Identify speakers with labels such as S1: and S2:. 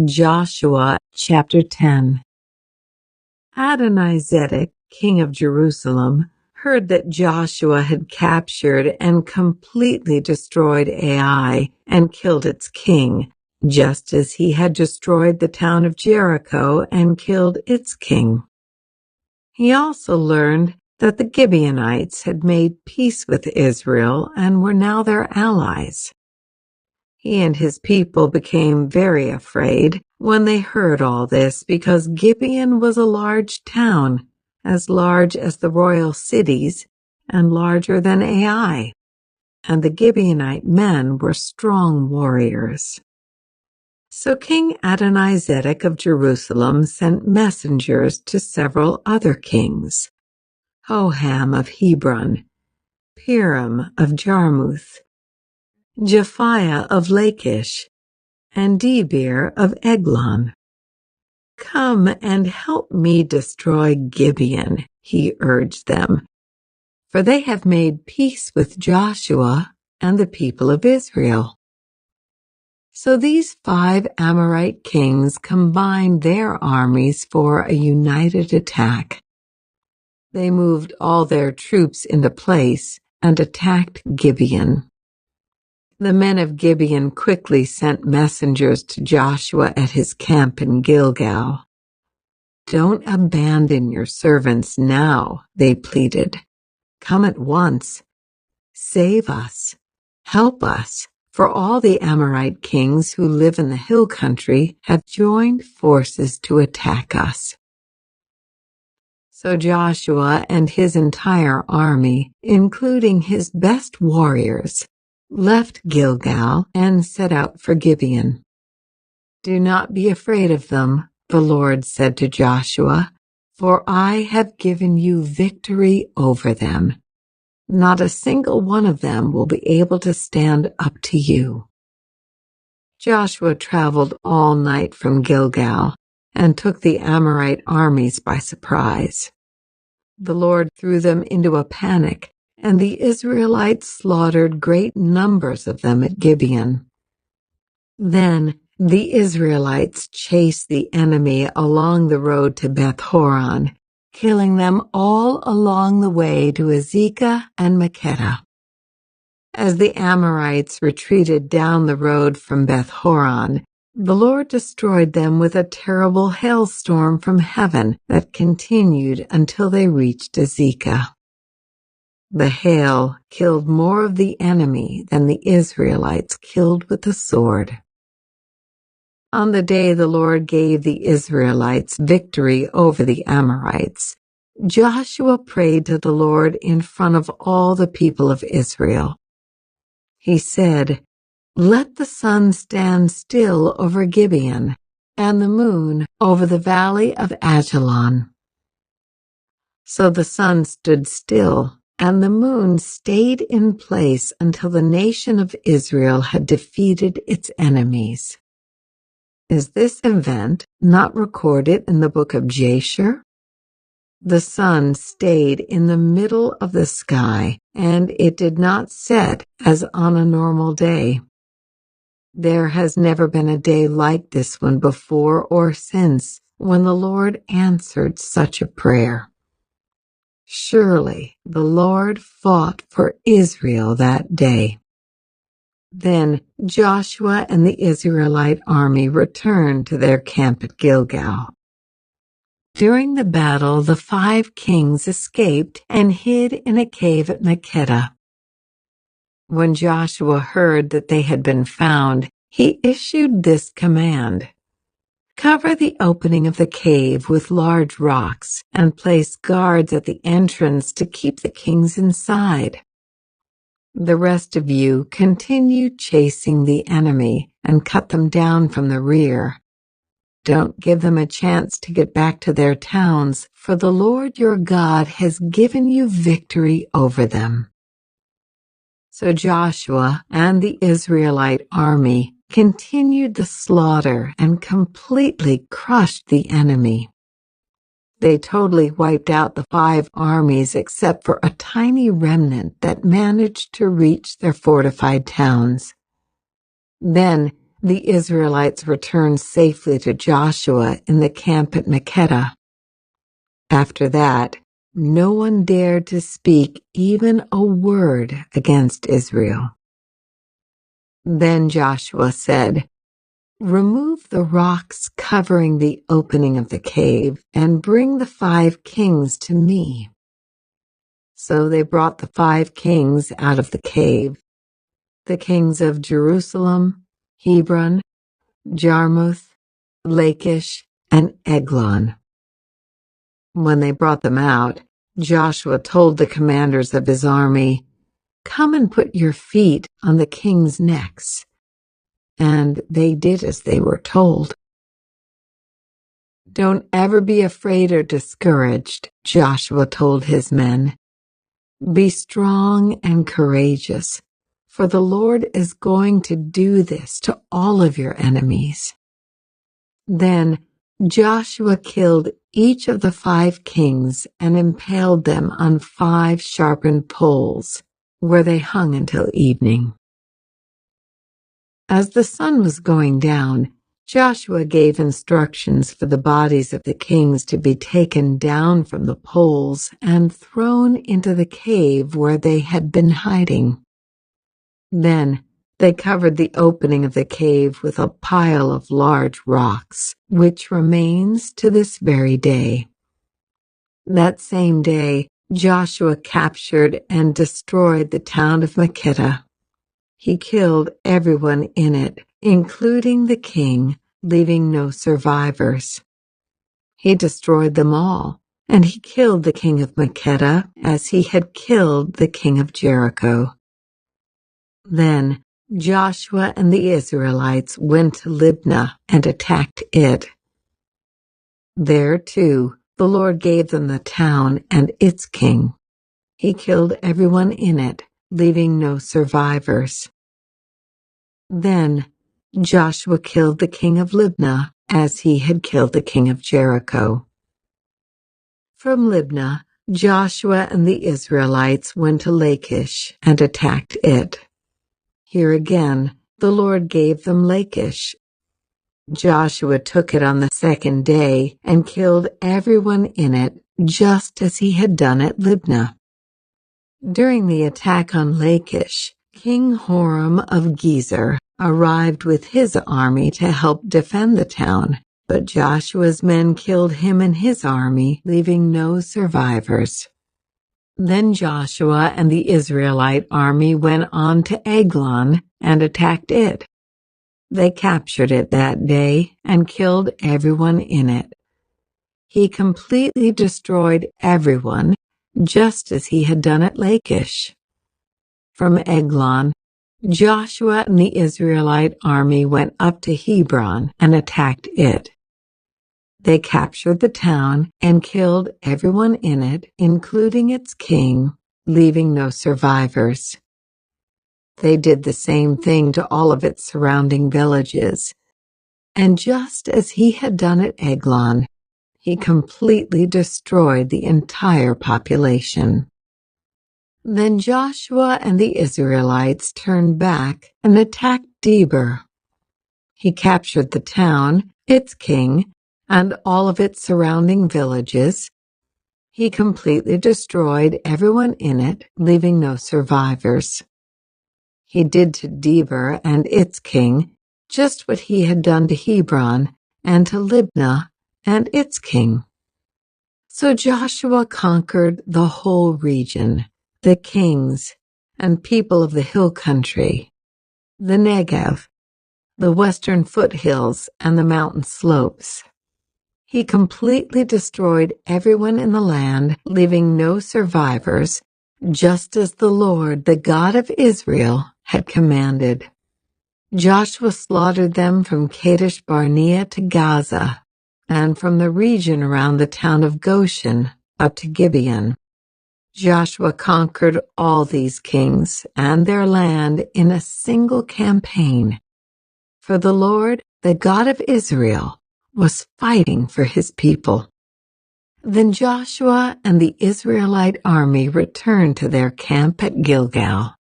S1: Joshua chapter 10. Adonizedek, king of Jerusalem, heard that Joshua had captured and completely destroyed Ai and killed its king, just as he had destroyed the town of Jericho and killed its king. He also learned that the Gibeonites had made peace with Israel and were now their allies. He and his people became very afraid when they heard all this, because Gibeon was a large town, as large as the royal cities and larger than Ai, and the Gibeonite men were strong warriors. So King Adonizedek of Jerusalem sent messengers to several other kings: Hoham of Hebron, Piram of Jarmuth, Japhiah of Lachish, and Debir of Eglon. "Come and help me destroy Gibeon," he urged them, "for they have made peace with Joshua and the people of Israel." So these 5 Amorite kings combined their armies for a united attack. They moved all their troops into place and attacked Gibeon. The men of Gibeon quickly sent messengers to Joshua at his camp in Gilgal. "Don't abandon your servants now," they pleaded. "Come at once. Save us. Help us, for all the Amorite kings who live in the hill country have joined forces to attack us." So Joshua and his entire army, including his best warriors, left Gilgal and set out for Gibeon. "Do not be afraid of them," the Lord said to Joshua, "for I have given you victory over them. Not a single one of them will be able to stand up to you." Joshua traveled all night from Gilgal and took the Amorite armies by surprise. The Lord threw them into a panic, and the Israelites slaughtered great numbers of them at Gibeon. Then the Israelites chased the enemy along the road to Beth-horon, killing them all along the way to Azekah and Makkedah. As the Amorites retreated down the road from Beth-horon, the Lord destroyed them with a terrible hailstorm from heaven that continued until they reached Azekah. The hail killed more of the enemy than the Israelites killed with the sword. On the day the Lord gave the Israelites victory over the Amorites, Joshua prayed to the Lord in front of all the people of Israel. He said, "Let the sun stand still over Gibeon, and the moon over the valley of Ajalon." So the sun stood still, and the moon stayed in place until the nation of Israel had defeated its enemies. Is this event not recorded in the book of Jasher? The sun stayed in the middle of the sky, and it did not set as on a normal day. There has never been a day like this one before or since, when the Lord answered such a prayer. Surely the Lord fought for Israel that day. Then Joshua and the Israelite army returned to their camp at Gilgal. During the battle, the 5 kings escaped and hid in a cave at Makkedah. When Joshua heard that they had been found, he issued this command: "Cover the opening of the cave with large rocks and place guards at the entrance to keep the kings inside. The rest of you continue chasing the enemy and cut them down from the rear. Don't give them a chance to get back to their towns, for the Lord your God has given you victory over them." So Joshua and the Israelite army continued the slaughter and completely crushed the enemy. They totally wiped out the 5 armies except for a tiny remnant that managed to reach their fortified towns. Then the Israelites returned safely to Joshua in the camp at Makkedah. After that, no one dared to speak even a word against Israel. Then Joshua said, "Remove the rocks covering the opening of the cave and bring the 5 kings to me." So they brought the 5 kings out of the cave, the kings of Jerusalem, Hebron, Jarmuth, Lachish, and Eglon. When they brought them out, Joshua told the commanders of his army, "Come and put your feet on the kings' necks." And they did as they were told. "Don't ever be afraid or discouraged," Joshua told his men. "Be strong and courageous, for the Lord is going to do this to all of your enemies." Then Joshua killed each of the 5 kings and impaled them on 5 sharpened poles, where they hung until evening. As the sun was going down, Joshua gave instructions for the bodies of the kings to be taken down from the poles and thrown into the cave where they had been hiding. Then they covered the opening of the cave with a pile of large rocks, which remains to this very day. That same day, Joshua captured and destroyed the town of Makkedah. He killed everyone in it, including the king, leaving no survivors. He destroyed them all, and he killed the king of Makkedah as he had killed the king of Jericho. Then Joshua and the Israelites went to Libnah and attacked it. There, too, the Lord gave them the town and its king. He killed everyone in it, leaving no survivors. Then Joshua killed the king of Libnah as he had killed the king of Jericho. From Libnah, Joshua and the Israelites went to Lachish and attacked it. Here again, the Lord gave them Lachish. Joshua took it on the 2nd day and killed everyone in it, just as he had done at Libnah. During the attack on Lachish, King Horam of Gezer arrived with his army to help defend the town, but Joshua's men killed him and his army, leaving no survivors. Then Joshua and the Israelite army went on to Eglon and attacked it. They captured it that day and killed everyone in it. He completely destroyed everyone, just as he had done at Lachish. From Eglon, Joshua and the Israelite army went up to Hebron and attacked it. They captured the town and killed everyone in it, including its king, leaving no survivors. They did the same thing to all of its surrounding villages. And just as he had done at Eglon, he completely destroyed the entire population. Then Joshua and the Israelites turned back and attacked Debir. He captured the town, its king, and all of its surrounding villages. He completely destroyed everyone in it, leaving no survivors. He did to Debir and its king just what he had done to Hebron and to Libnah and its king. So Joshua conquered the whole region, the kings and people of the hill country, the Negev, the western foothills, and the mountain slopes. He completely destroyed everyone in the land, leaving no survivors, just as the Lord, the God of Israel, had commanded. Joshua slaughtered them from Kadesh Barnea to Gaza, and from the region around the town of Goshen up to Gibeon. Joshua conquered all these kings and their land in a single campaign. For the Lord, the God of Israel, was fighting for his people. Then Joshua and the Israelite army returned to their camp at Gilgal.